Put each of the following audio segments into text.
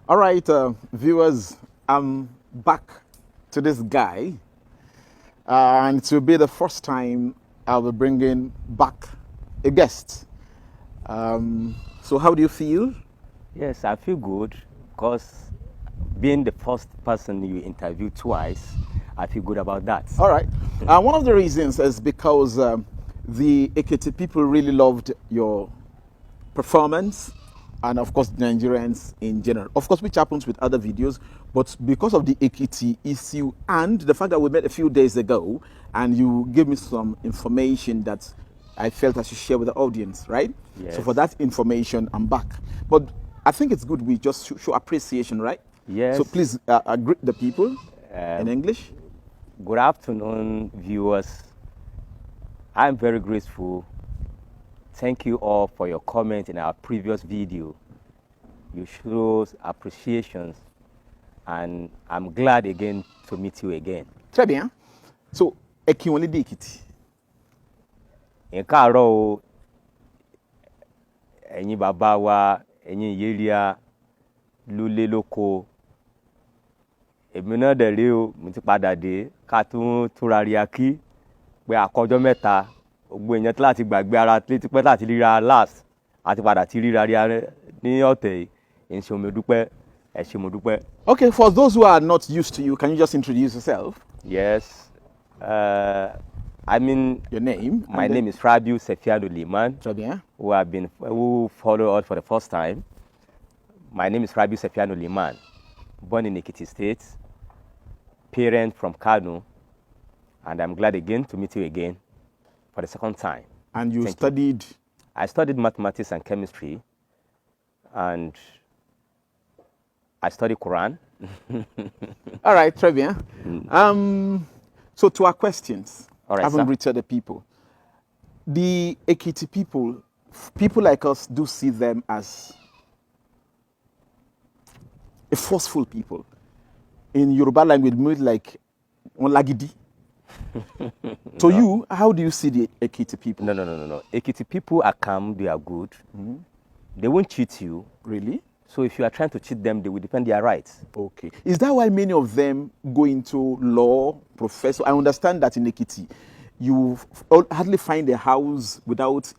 All right, viewers, I'm back to this guy, and it will be the first time I'll be bringing back a guest. So, how do you feel? Yes, I feel good because being the first person you interview twice, I feel good about that. All right. One of the reasons is because the Ekiti people really loved your performance, and of course, Nigerians in general. Of course, which happens with other videos, but because of the Ekiti issue and the fact that we met a few days ago, and you gave me some information that I felt I should share with the audience, right? Yes. So for that information, I'm back. But I think it's good we just show appreciation, right? Yes. So please greet the people in English. Good afternoon, viewers. I'm very grateful. Thank you all for your comment in our previous video. You show appreciation, and I'm glad again to meet you again. Très bien. So, Ekiwole de Ekiti. Ẹ káàárọ̀ o, ẹ̀yin bàbá wa, ẹ̀yin ìyéríà, lólé lóko. Èmi náà dẹ̀ rí o, mo ti padà dé ká tún túnra rí akí pé àkọjọ́ mẹ́ta gbogbo èèyàn tí láti gbàgbé ara létí pẹ́ láti ríra last àti padà ti ríra rí ní ọ̀tẹ̀ yìí. Ẹ ṣé mo dúpẹ́, ẹ ṣé mo dúpẹ́. Okay, for those who are not used to you, can you just introduce yourself? Yes. Your name? My name is Rabiu Sefiado Liman. Très bien. Who follow us for the first time. My name is Rabiu Sefiado Liman, born in Ekiti State, parent from Kano, and I'm glad again to meet you again for the second time. And you studied? I studied mathematics and chemistry, and I studied Quran. All right, très bien. So to our questions, All right, having sir. greeted the people, the Ekiti people like us do see them as a forceful people. In Yoruba language, we mean like lagidi. So you, how do you see the Ekiti people? No. Ekiti people are calm, they are good. They won't cheat you. Really? So if you are trying to cheat them, they will defend their rights. Okay. Is that why many of them go into law, professor? I understand that in Ekiti, you hardly find a house without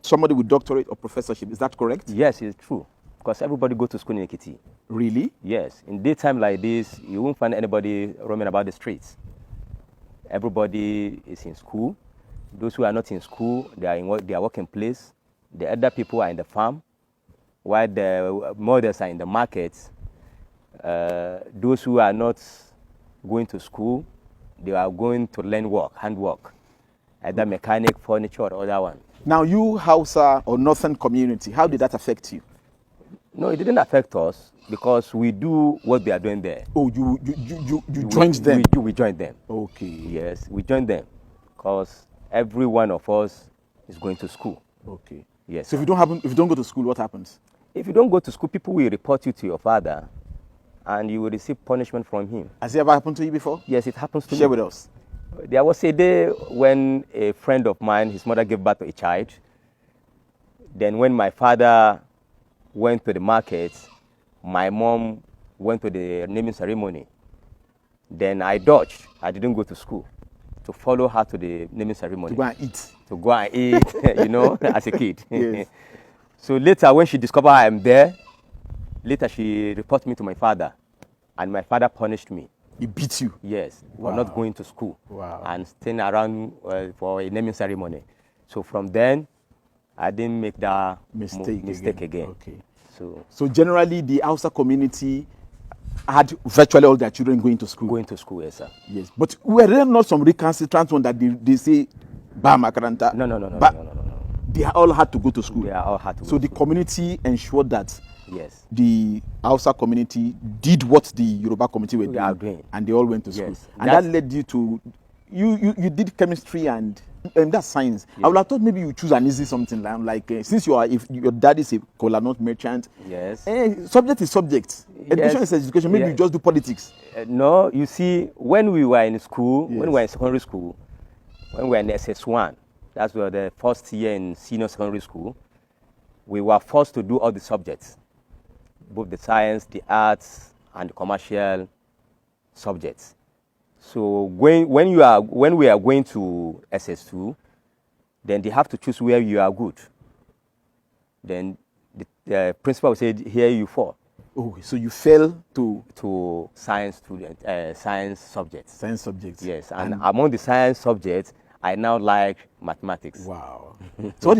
somebody with doctorate or professorship. Is that correct? Yes, it's true. Because everybody goes to school in Ekiti. Really? Yes. In daytime like this, you won't find anybody roaming about the streets. Everybody is in school. Those who are not in school, they are in their working place. The other people are in the farm, while the mothers are in the markets. Those who are not going to school, they are going to learn work, handwork, either mechanic, furniture, or other one. Now, you Hausa or Northern community, how did that affect you? No, it didn't affect us because we do what they are doing there. Oh, you joined them? We joined them. Okay. Yes, we joined them because every one of us is going to school. Okay. Yes. So if you don't go to school, what happens? If you don't go to school, people will report you to your father, and you will receive punishment from him. Has it ever happened to you before? Yes, it happens to me. Share with us. There was a day when a friend of mine, his mother gave birth to a child. Then when my father went to the market, my mom went to the naming ceremony. Then I dodged. I didn't go to school to follow her to the naming ceremony. To go and eat. To go and eat, as a kid. Yes. So later, when she discovered I am there, later she reported me to my father, and my father punished me. He beat you? Yes, for not going to school. Wow. And staying around for a naming ceremony. So from then, I didn't make that mistake again. Okay. So generally, the Hausa community had virtually all their children going to school? Going to school, yes, sir. Yes. But were there not some recalcitrant ones that they say, Ba Makaranta? No. They all had to go to school? They all had to go So to the school. community ensured that yes, the Hausa community did what the Yoruba community were doing, and they all went to school. Yes. And that led you to, you did chemistry and that's science. Yes. I would have thought maybe you choose an easy something like since if your dad is a kola nut merchant. Yes. Subject is subject. Education is education. Maybe you just do politics. No, you see, when we were in school, Yes. when we were in secondary school, when we were in SS1, that's where the first year in senior secondary school, we were forced to do all the subjects. both the science, the arts, and the commercial subjects. So when we are going to SS2, then they have to choose where you are good. Then the principal said, here you fall. Oh, so you fell to science science subjects. Science subjects. Yes, and among the science subjects, I now like mathematics. Wow. So what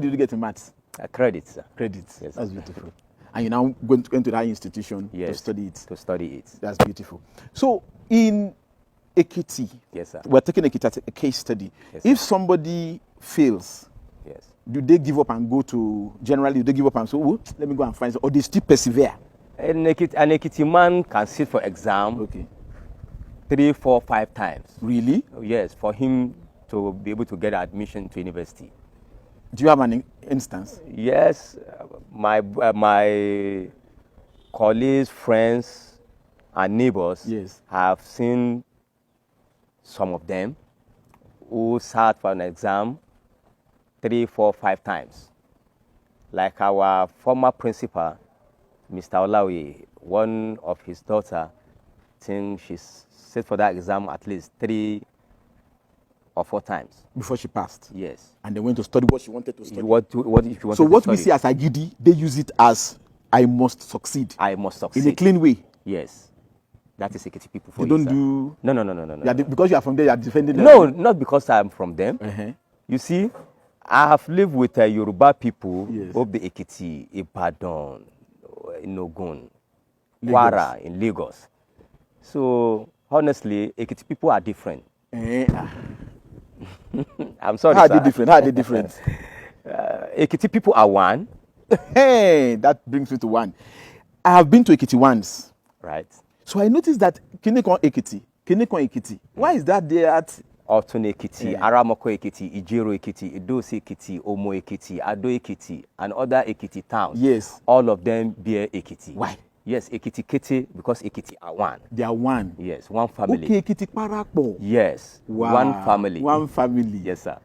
did you get in maths? Credits. Sir. Credits. Yes. That's beautiful. And you're now going to that institution Yes, to study it. To study it. That's beautiful. So in Ekiti, Yes, sir. we're taking Ekiti as a case study. Yes, if somebody fails, Yes. do they give up and go to, generally, do they give up and say, oh, let me go and find some, or they still persevere? An Ekiti man can sit for exam Okay. 3, 4, 5 times. Really? Yes, for him to be able to get admission to university. Do you have an instance? Yes, my colleagues, friends, and neighbors Yes. have seen some of them who sat for an exam 3, 4, 5 times. Like our former principal, Mr. Olawi, one of his daughter, I think she sat for that exam at least 3 or 4 times. Before she passed? Yes. And they went to study what she wanted to study. What if you wanted So to what study? we see as Agidi, they use it as I must succeed. I must succeed. In a clean way. Yes. That is Ekiti people for They you, don't sir. do... No. Because you are from there, you are defending them. No, not because I'm from them. Uh-huh. You see, I have lived with Yoruba people Yes. of the Ekiti, Ibadan, in Ogun, Lagos. Kwara, in Lagos. So, honestly, Ekiti people are different. I'm sorry, How are sir. they different? How are they different? Ekiti people are one. Hey, that brings me to one. I have been to Ekiti once. Right. So I noticed that Kinekon Ekiti. Why is that there at... Otun Ekiti, Aramoko Ekiti, Ijero Ekiti, Idosi Ekiti, Omo Ekiti, Ado Ekiti, and other Ekiti towns. Yes. All of them bear Ekiti. Why? Yes, Ekiti Kete, because Ekiti are one. They are one. Yes, one family. Okay, Ekiti Parapo. Yes, Wow. one family. One family. Yes, sir.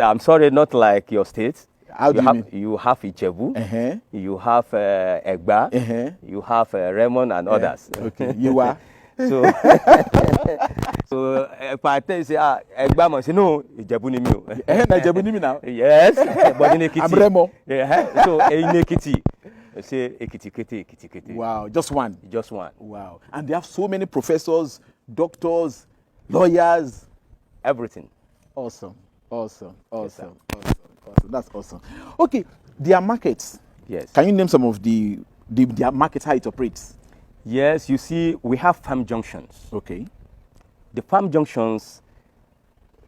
I'm sorry, not like your state. How do you mean? You have Ijebu, Uh-huh. you have Egba, Uh-huh. you have Raymond and others. Okay, you are. So, if I tell you, say, Egba, man, say, no, Ijebu ni mi o. Ijebu ni mi now. Yes, but in Ekiti. I'm Remo. Yeah, so in Ekiti, say Ekiti Kete. Wow, just one. Just one. Wow. And they have so many professors, doctors, lawyers. Everything. Awesome. That's awesome. Okay, their markets. Yes. Can you name some of their markets, how it operates? Yes, you see, we have farm junctions. Okay. The farm junctions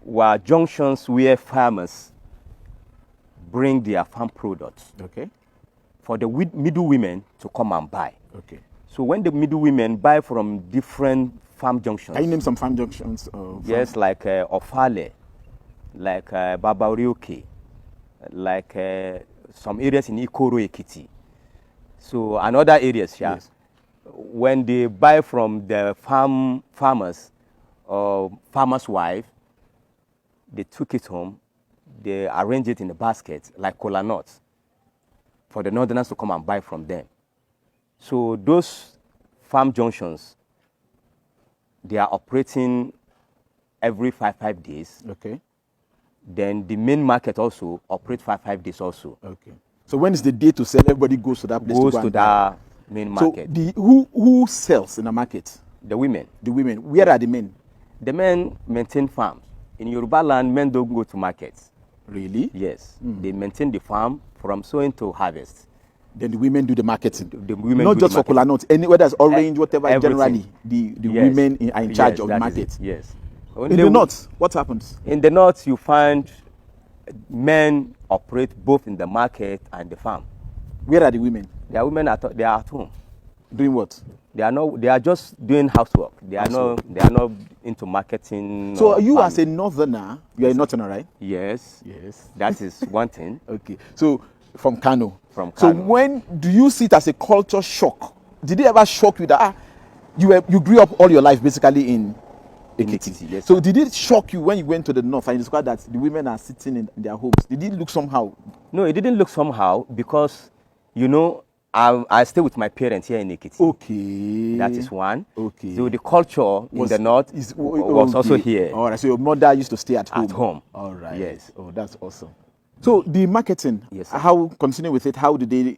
were junctions where farmers bring their farm products Okay. for the middle women to come and buy. Okay. So when the middle women buy from different farm junctions, Can you name some farm junctions? yes, like Ofale, like Babaurioke, like some areas in Ikoro Ekiti. So and other areas, yeah. Yes. When they buy from the farmers or farmer's wife, they took it home, they arrange it in a basket like kola nuts for the northerners to come and buy from them. So those farm junctions, they are operating every 5 days. Okay. Then the main market also operates 5 days also. Okay. So when is the day to sell? Everybody goes to that place. Goes to, go to and buy. that main market. So who sells in the market? The women. The women. Where are the men? The men maintain farms. In Yoruba land, men don't go to markets. Really? Yes. They maintain the farm from sowing to harvest. Then the women do the marketing. The women Not do just the for kola nuts. Whether it's orange, whatever. everything. Generally, the Yes. women are in charge of the that is market. it. Yes. In the north, what happens? In the north, you find men operate both in the market and the farm. Where are the women? They are women they are at home. Doing what? They are just doing housework. They are not into marketing. So or you farming. as a northerner, you are a northerner, right? Yes. Yes. That is one thing. Okay. So from Kano. From So Kano. when do you see it as a culture shock? Did it ever shock you that you grew up all your life basically in Ekiti? Ekiti, yes, So sir. did it shock you when you went to the north and you discovered that the women are sitting in their homes? Did it look somehow? No, it didn't look somehow because, I stay with my parents here in Ekiti. Okay. That is one. Okay. So the culture in the north was also here. All right. So your mother used to stay at home. At home. All right. Yes. Oh, that's awesome. So the marketing. Yes, sir. How continue with it? How do they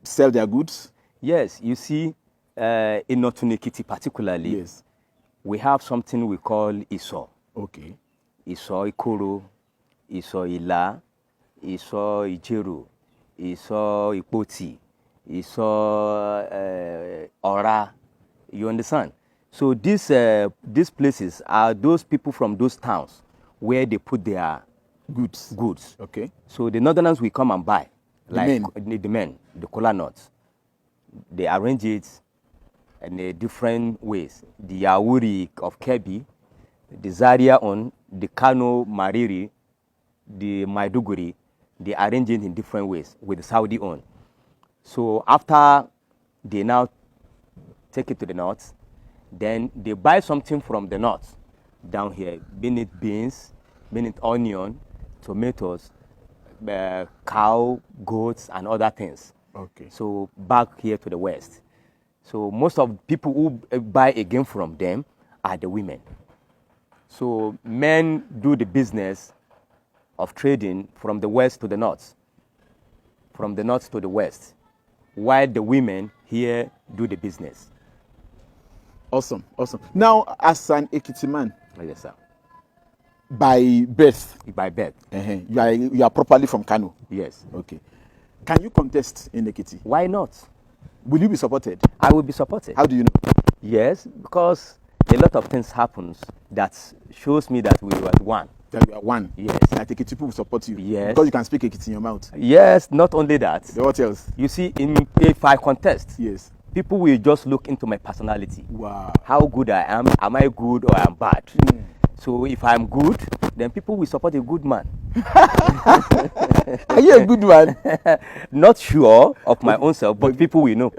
sell their goods? Yes. You see, in Northern Ekiti particularly, Yes. we have something we call Iso. Okay. Iso Ikoro, Iso Ila, Iso Ijeru, Iso Ipoti, Iso Ora. You understand? So these places are those people from those towns where they put their goods. Okay. So the northerners will come and buy, men. the men, the kola nuts. They arrange it in different ways. The Yawuri of Kebbi, the Zaria on, the Kano Mariri, the Maiduguri, they arrange it in different ways with the Saudi on. So after they now take it to the north, then they buy something from the north down here, be it beans, be it onion, tomatoes, cow, goats, and other things. Okay. So back here to the west. So most of people who buy again from them are the women. So men do the business of trading from the west to the north, from the north to the west, while the women here do the business. Awesome, awesome. Now, as an Ekiti man, Yes, sir. by birth, By birth. you are properly from Kano. Yes. Okay. Can you contest in Ekiti? Why not? Will you be supported? I will be supported. How do you know? Yes, because a lot of things happens that shows me that we were one. That you are one. Yes. That Ekiti people will support you. Yes. Because you can speak Ekiti in your mouth. Yes, not only that. What else? You see, if I contest, Yes. people will just look into my personality. Wow. How good I am I good or I'm bad? So if I'm good, then people will support a good man. Are you a good man? Not sure of my own self, but people will know.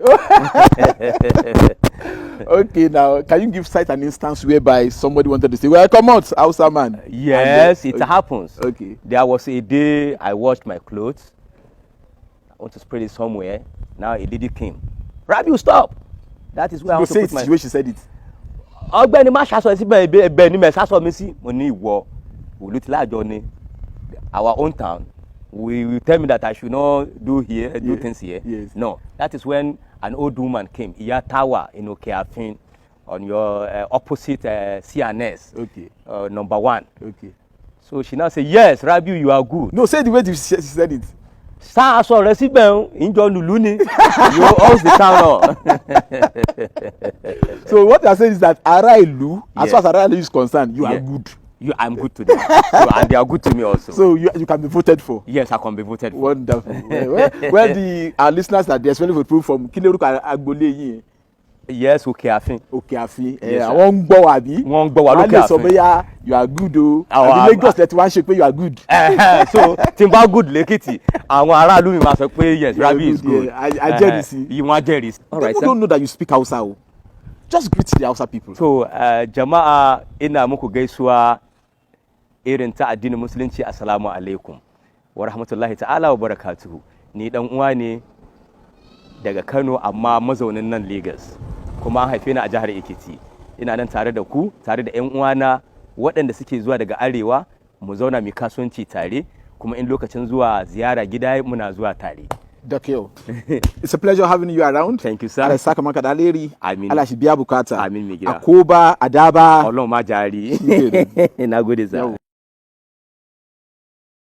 Okay, now, can you give cite an instance whereby somebody wanted to say, well, come out, Hausa man? Yes, it okay. happens. Okay. There was a day I washed my clothes. I want to spread it somewhere. Now a lady came. Rabiu, stop! That is where I want to put my... the way she said it. Ọ̀gbẹ́ni má ṣaṣọ sí bẹ́ẹ̀ ni mẹ ṣaṣọ mi sí mo ní ìwọ olùtìlájọ ni our own town will tell me that I should not do things here. Yes. No, that is when an old woman came, Iya Tower in Okeafin, on your opposite CNS. Okay. Number 1. Okay. So she now said, yes, Rabiu, you are good. No, say the way she said it. Sá aṣọ rẹ síbẹ̀ ìjọ lùlú ni you owns the town. So what you are saying is that Ara Ilu, as Yes. far as Ara Ilu is concerned, you are Yeah. good. I'm good to them. And they are good to me also. So you can be voted for. Yes, I can be voted for. Wonderful. well, our listeners that they're especially for proof from Kileruka Agbole Yes, Okeafin. Okeafin. Yes, sir. Àwọn ń gbọ́ wa bí. Wọ́n ń gbọ́ wa lókè àfin. Bóyá you are good o. Àwọn Àbí Lagos lẹ ti wá ń ṣe pé you are good. So tí n bá good lẹ́kìtì àwọn aráàlú mi máa sọ pé yes, Rabi is good. I jẹ́rìí sí. Wọ́n á jẹ́rìí sí. People don't know that you speak Hausa o. Just greet the Hausa people. So jama'a ina muku gaisuwa irin ta addinin musulunci assalamu alaikum wa rahmatullahi ta'ala wa barakatuhu. Ni dan uwa ne daga Kano amma mazaunin nan Lagos. Kuma an haife ni a jihar Ekiti. Ina nan tare da ku, tare da ƴan uwana waɗanda suke zuwa daga arewa, mu zauna mu kasuwanci tare, kuma in lokacin zuwa ziyara gida muna zuwa tare. Dakio. It's a pleasure having you around. Thank you, sir. Allah saka maka da alheri. Amin. Allah shi biya bukata. Amin, mai gida. Akoba, Adaba. Allah ma jari. Na gode, sir.